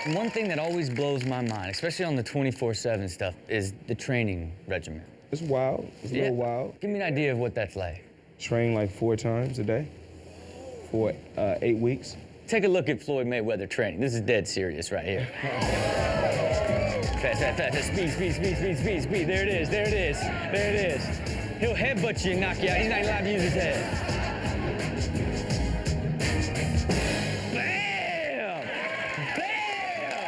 One thing that always blows my mind, especially on the 24/7 stuff, is the training regimen. It's wild. It's a little wild. Give me an idea of what that's like. Train like 4 times a day for 8 weeks. Take a look at Floyd Mayweather training. This is dead serious right here. Fast, fast, fast, speed, speed, speed, speed, speed, speed. There it is, there it is, there it is. He'll headbutt you and knock you out. He's not allowed to use his head. Bam! Bam!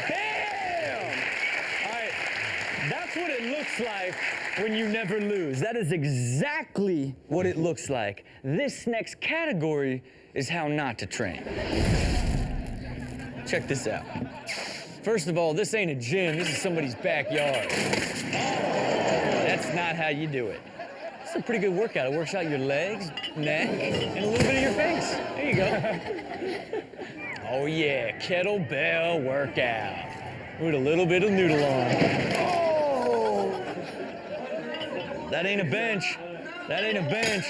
Bam! All right, that's what it looks like when you never lose. That is exactly what it looks like. This next category is how not to train. Check this out. First of all, this ain't a gym, this is somebody's backyard. That's not how you do it. It's a pretty good workout. It works out your legs, neck, and a little bit of your face. There you go. Oh yeah, kettlebell workout. With a little bit of noodle on. Oh! That ain't a bench. That ain't a bench.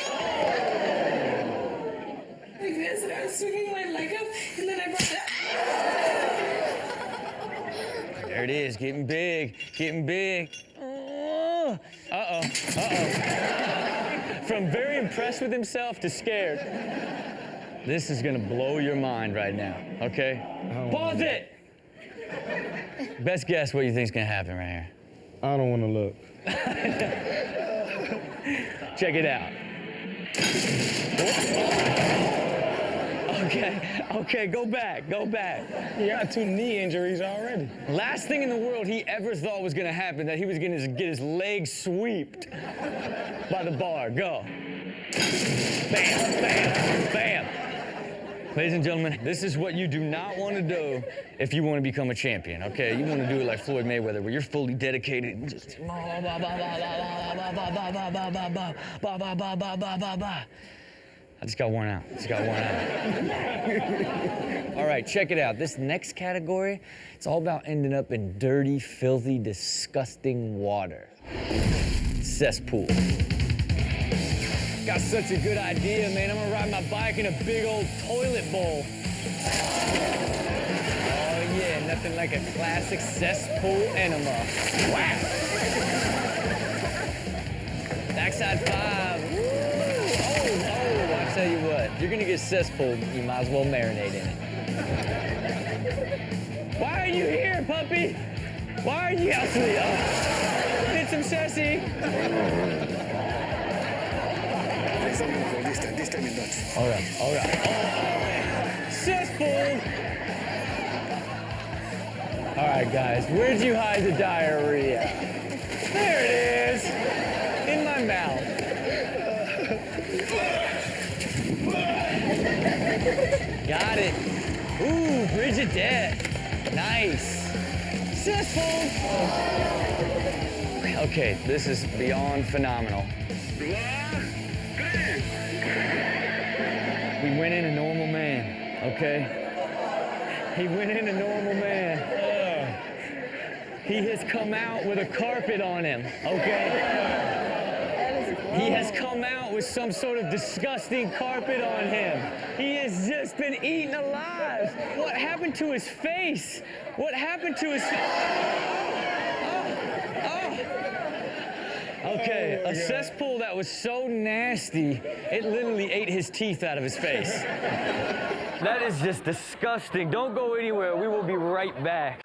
Like this, and I was swinging my leg up, and then I brought that. There it is, getting big, getting big. Uh-oh, uh-oh. From very impressed with himself to scared. This is gonna blow your mind right now, okay? Pause it! Best guess what you think's gonna happen right here. I don't want to look. Check it out. Okay, go back, go back. He got 2 knee injuries already. Last thing in the world he ever thought was gonna happen, that he was gonna get his legs sweeped by the bar. Go. Bam, bam, bam. Ladies and gentlemen, this is what you do not want to do if you want to become a champion, okay? You want to do it like Floyd Mayweather, where you're fully dedicated and just I just got worn out. All right, check it out. This next category, it's all about ending up in dirty, filthy, disgusting water. Cesspool. Got such a good idea, man. I'm gonna ride my bike in a big old toilet bowl. Oh yeah, nothing like a classic cesspool enema. Wow! Backside 5. I'll tell you what, if you're gonna get cesspool, you might as well marinate in it. Why are you here, puppy? Why are you out to the Get some sassy. This time in Dutch. All right. Cesspool. All right, guys, where'd you hide the diarrhea? There it is, in my mouth. Got it. Ooh, bridge of death. Nice. Cesspool. Okay, this is beyond phenomenal. We went in a normal man, okay? He went in a normal man. He has come out with a carpet on him, okay? He has come out with some sort of disgusting carpet on him. He has just been eaten alive. What happened to his face? What happened to his... Okay, a cesspool that was so nasty, it literally ate his teeth out of his face. That is just disgusting. Don't go anywhere. We will be right back.